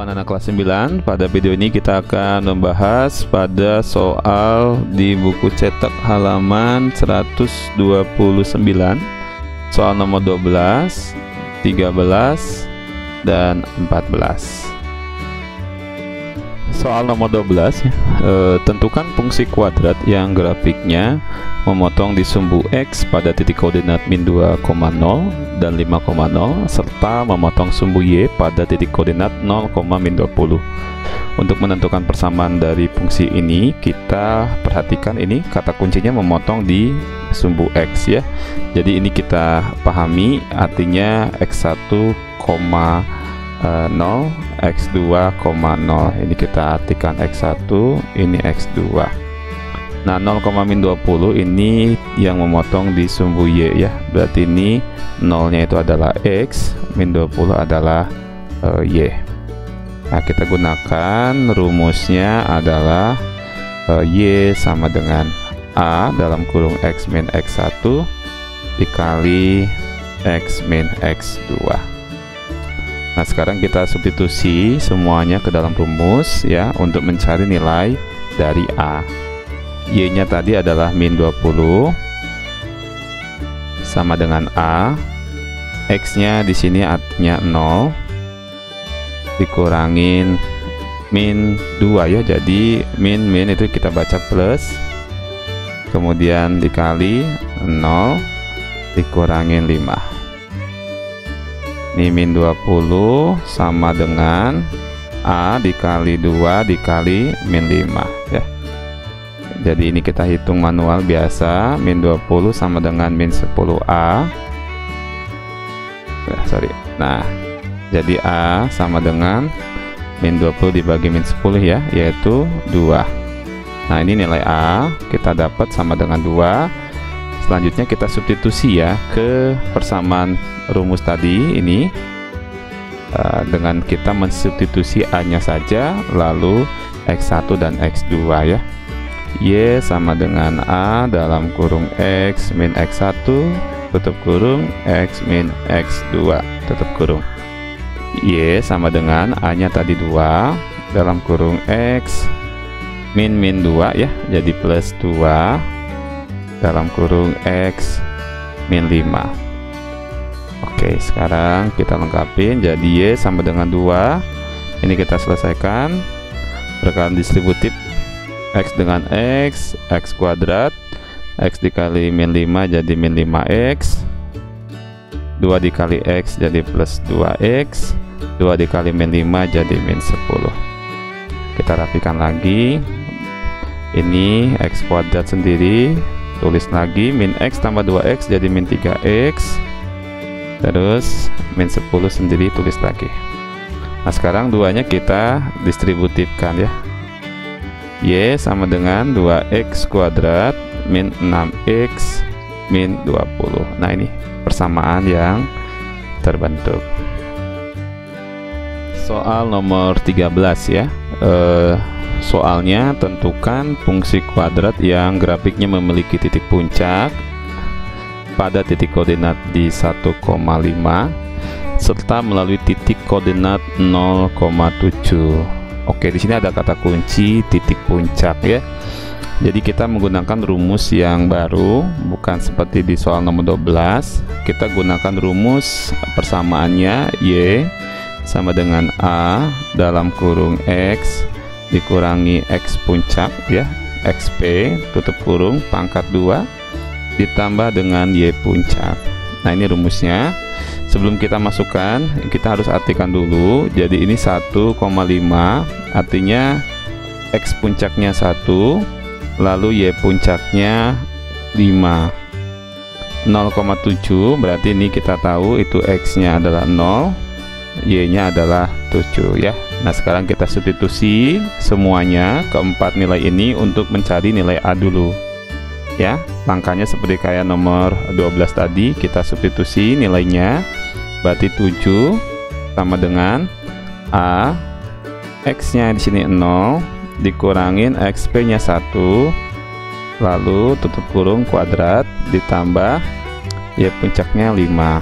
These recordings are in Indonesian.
anak-anak kelas 9, pada video ini kita akan membahas pada soal di buku cetak halaman 129, soal nomor 12, 13, dan 14. Soal nomor 12 ya. Tentukan fungsi kuadrat yang grafiknya memotong di sumbu X pada titik koordinat min 2,0 dan 5,0 serta memotong sumbu Y pada titik koordinat 0, min 20. Untuk menentukan persamaan dari fungsi ini, kita perhatikan ini kata kuncinya memotong di sumbu X ya. Jadi ini kita pahami artinya X1, 0, X2, 0. Ini kita artikan X1, ini X2. Nah, 0, min 20 ini yang memotong di sumbu Y ya. Berarti ini 0-nya itu adalah X, min 20 adalah Y. Nah, kita gunakan rumusnya adalah Y sama dengan A dalam kurung X min X1 dikali X min X2. Nah, sekarang kita substitusi semuanya ke dalam rumus ya untuk mencari nilai dari A. Y-nya tadi adalah min 20 sama dengan A. X-nya di sini artinya 0 dikurangin min 2 ya. Jadi min itu kita baca plus, kemudian dikali 0 dikurangin 5. Ini min 20 sama dengan A dikali 2 dikali min 5 ya. Jadi ini kita hitung manual biasa. Min 20 sama dengan min 10A. Nah, jadi A sama dengan min 20 dibagi min 10 ya, yaitu 2. Nah, ini nilai A kita dapat sama dengan 2. Selanjutnya kita substitusi ya ke persamaan rumus tadi ini dengan kita mensubstitusi A-nya saja, lalu X1 dan X2 ya. Y sama dengan A dalam kurung X min X1 tutup kurung X min X2 tutup kurung. Y sama dengan A-nya tadi 2 dalam kurung X min 2 ya, jadi plus 2 dalam kurung X min 5. Oke, sekarang kita lengkapin. Jadi Y sama dengan 2. Ini kita selesaikan berkali distributif X dengan X, X kuadrat, X dikali min 5 jadi min 5X, 2 dikali X jadi plus 2X, 2 dikali min 5 jadi min 10. Kita rapikan lagi. Ini X kuadrat sendiri, tulis lagi min X tambah 2X jadi min 3X, terus min 10 sendiri tulis lagi. Nah, sekarang duanya kita distributifkan ya. Y sama dengan 2X kuadrat min 6X min 20. Nah, ini persamaan yang terbentuk. Soal nomor 13 ya. Soalnya tentukan fungsi kuadrat yang grafiknya memiliki titik puncak pada titik koordinat di 1,5 serta melalui titik koordinat 0,7. Oke, di sini ada kata kunci titik puncak ya. Jadi kita menggunakan rumus yang baru, bukan seperti di soal nomor 12. Kita gunakan rumus persamaannya Y sama dengan A dalam kurung X dikurangi X puncak ya, XP tutup kurung pangkat 2 ditambah dengan Y puncak. Nah, ini rumusnya. Sebelum kita masukkan, kita harus artikan dulu. Jadi ini 1,5 artinya X puncaknya 1, lalu Y puncaknya 5. 0,7 berarti ini kita tahu itu X nya adalah 0, Y nya adalah 7 ya. Nah, sekarang kita substitusi semuanya keempat nilai ini untuk mencari nilai A dulu ya. Langkahnya seperti kayak nomor 12 tadi, kita substitusi nilainya. Berarti 7 sama dengan A, X nya di sini 0 dikurangin XP nya 1, lalu tutup kurung kuadrat ditambah Y puncaknya 5.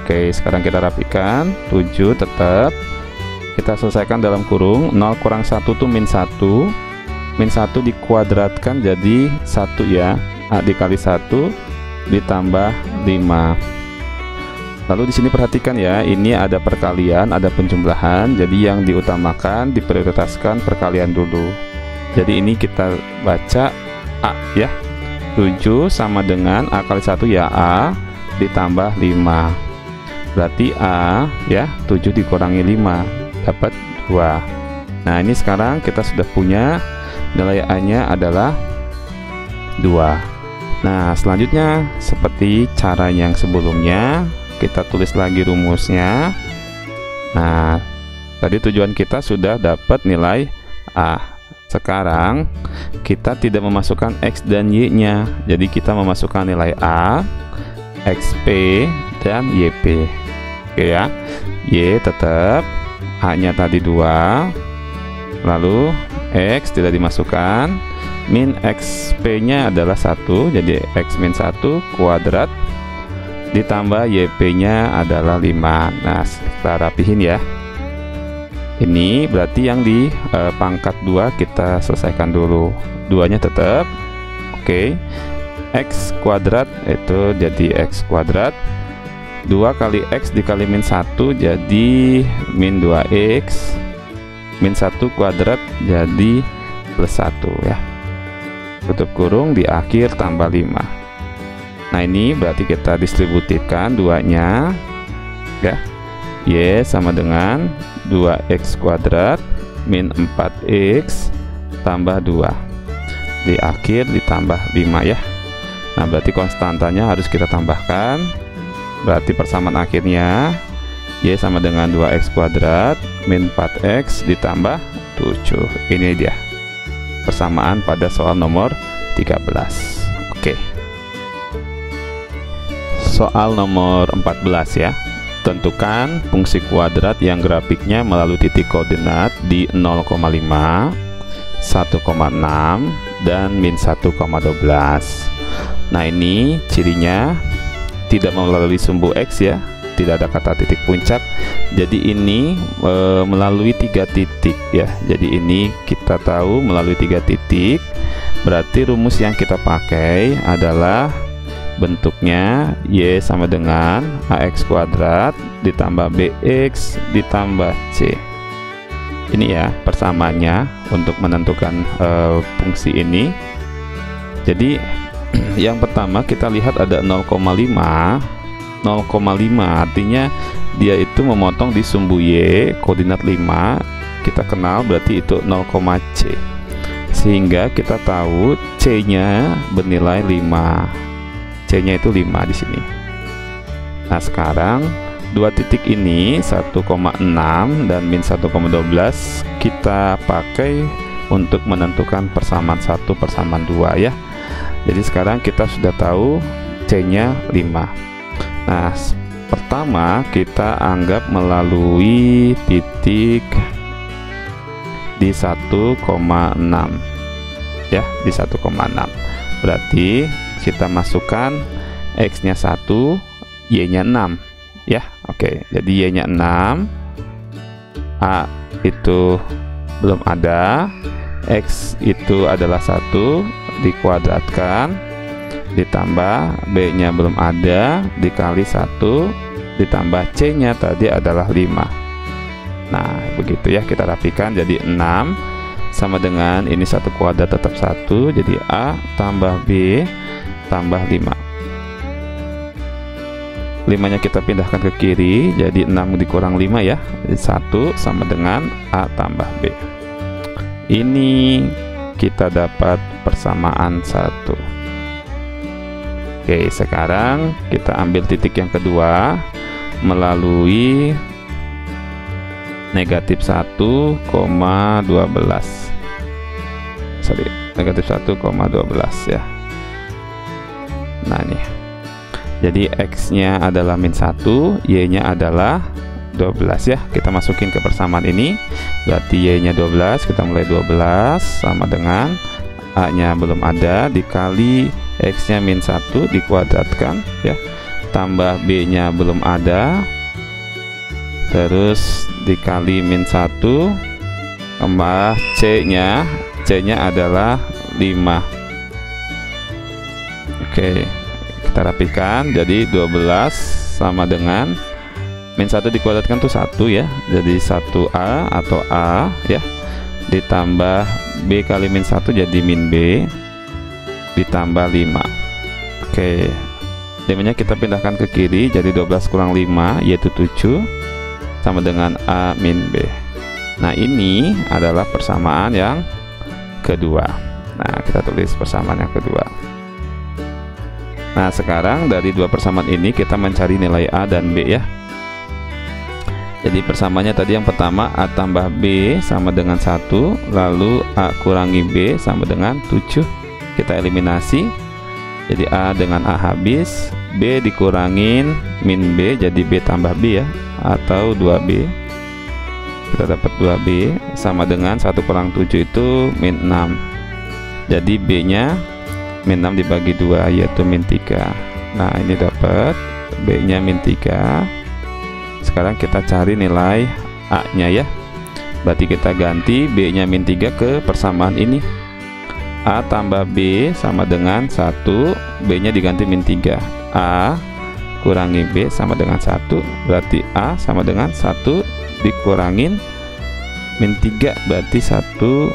Oke, sekarang kita rapikan. 7 tetap, kita selesaikan dalam kurung. 0 kurang 1 itu min 1. Min 1 dikuadratkan jadi 1 ya. A dikali 1 ditambah 5. Lalu di sini perhatikan ya, ini ada perkalian, ada penjumlahan. Jadi yang diutamakan, diprioritaskan perkalian dulu. Jadi ini kita baca A ya. 7 sama dengan A kali 1 ya, A ditambah 5. Berarti A ya, 7 dikurangi 5 dapat 2. Nah, ini sekarang kita sudah punya nilai A-nya adalah 2. Nah, selanjutnya seperti cara yang sebelumnya, kita tulis lagi rumusnya. Nah, tadi tujuan kita sudah dapat nilai A. Sekarang kita tidak memasukkan X dan Y-nya. Jadi kita memasukkan nilai A, XP, dan YP. Oke ya. Y tetap, A-nya tadi 2. Lalu X tidak dimasukkan. Min XP-nya adalah 1, jadi X min 1 kuadrat ditambah YP-nya adalah 5. Nah, kita rapihin ya. Ini berarti yang di pangkat 2 kita selesaikan dulu. 2-nya tetap. Oke. X kuadrat itu jadi X kuadrat. 2 kali X dikali min 1 jadi min 2X. Min 1 kuadrat jadi plus 1 ya. Tutup kurung, di akhir tambah 5. Nah, ini berarti kita distributifkan 2-nya ya. Y sama dengan 2X kuadrat min 4X tambah 2. Di akhir ditambah 5 ya. Nah, berarti konstantanya harus kita tambahkan. Berarti persamaan akhirnya Y sama dengan 2X kuadrat min 4X ditambah 7. Ini dia persamaan pada soal nomor 13. Oke. Soal nomor 14 ya. Tentukan fungsi kuadrat yang grafiknya melalui titik koordinat di 0,5, 1,6, dan min 1,12. Nah, ini cirinya tidak melalui sumbu X ya, tidak ada kata titik puncak. Jadi ini melalui 3 titik ya. Jadi ini kita tahu melalui 3 titik. Berarti rumus yang kita pakai adalah bentuknya Y sama dengan AX kuadrat ditambah BX ditambah C. Ini ya persamaannya untuk menentukan fungsi ini. Jadi yang pertama kita lihat ada 0,5. 0,5 artinya dia itu memotong di sumbu Y koordinat 5. Kita kenal berarti itu 0,C. Sehingga kita tahu C-nya bernilai 5. C-nya itu 5 di sini. Nah, sekarang 2 titik ini 1,6 dan min 1,12 kita pakai untuk menentukan persamaan 1 persamaan 2 ya. Jadi sekarang kita sudah tahu C-nya 5. Nah, pertama kita anggap melalui titik di 1,6 ya, di 1,6. Berarti kita masukkan X-nya 1, Y-nya 6 ya. Oke, jadi Y-nya 6, A itu belum ada, X itu adalah 1 dikuadratkan ditambah B-nya belum ada dikali 1 ditambah C-nya tadi adalah 5. Nah, begitu ya, kita rapikan jadi 6 sama dengan ini 1 kuadrat tetap 1, jadi A tambah B tambah 5. 5-nya kita pindahkan ke kiri, jadi 6 dikurang 5 ya, jadi 1 sama dengan A tambah B. Ini kita dapat persamaan 1. Oke, sekarang kita ambil titik yang kedua melalui negatif 1,12. Sorry, negatif 1,12 ya. Nah, nih. Jadi X-nya adalah min 1, Y-nya adalah 12 ya. Kita masukin ke persamaan ini. Berarti Y-nya 12, kita mulai 12 sama dengan A-nya belum ada dikali X-nya min 1 dikuadratkan ya. Tambah B-nya belum ada terus dikali min 1 tambah C nya adalah 5. Oke, kita rapikan. Jadi 12 sama dengan min 1 dikuadratkan tuh 1 ya, jadi 1A atau A ya, ditambah B kali min 1 jadi min B, ditambah 5. Oke, D-nya kita pindahkan ke kiri, jadi 12 kurang 5 yaitu 7 sama dengan A min B. Nah, ini adalah persamaan yang kedua. Nah, kita tulis persamaan yang kedua. Nah, sekarang dari dua persamaan ini kita mencari nilai A dan B ya. Jadi persamaannya tadi yang pertama A tambah B sama dengan 1, lalu A kurangi B sama dengan 7. Kita eliminasi, jadi A dengan A habis, B dikurangin min B jadi B tambah B ya, atau 2B. Kita dapat 2B sama dengan 1 kurang 7 itu min 6. Jadi B nya min 6 dibagi 2 yaitu min 3. Nah, ini dapat B nya min 3. Sekarang kita cari nilai A nya ya, berarti kita ganti B nya min 3 ke persamaan ini. A tambah B sama dengan 1, B nya diganti min 3. A kurangi B sama dengan 1, berarti A sama dengan 1 dikurangin min 3, berarti 1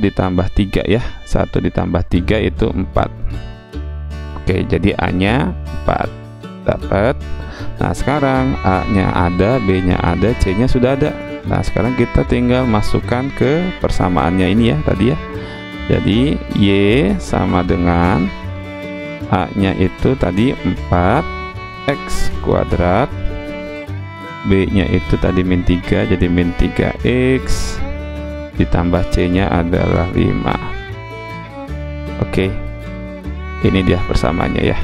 ditambah 3 ya, 1 ditambah 3 itu 4. Oke, jadi A nya 4 dapat. Nah, sekarang A nya ada, B nya ada, C nya sudah ada. Nah, sekarang kita tinggal masukkan ke persamaannya ini ya tadi ya. Jadi Y sama dengan A nya itu tadi 4x kuadrat, B nya itu tadi min 3 jadi min 3x, ditambah C nya adalah 5. Oke, ini dia persamaannya ya.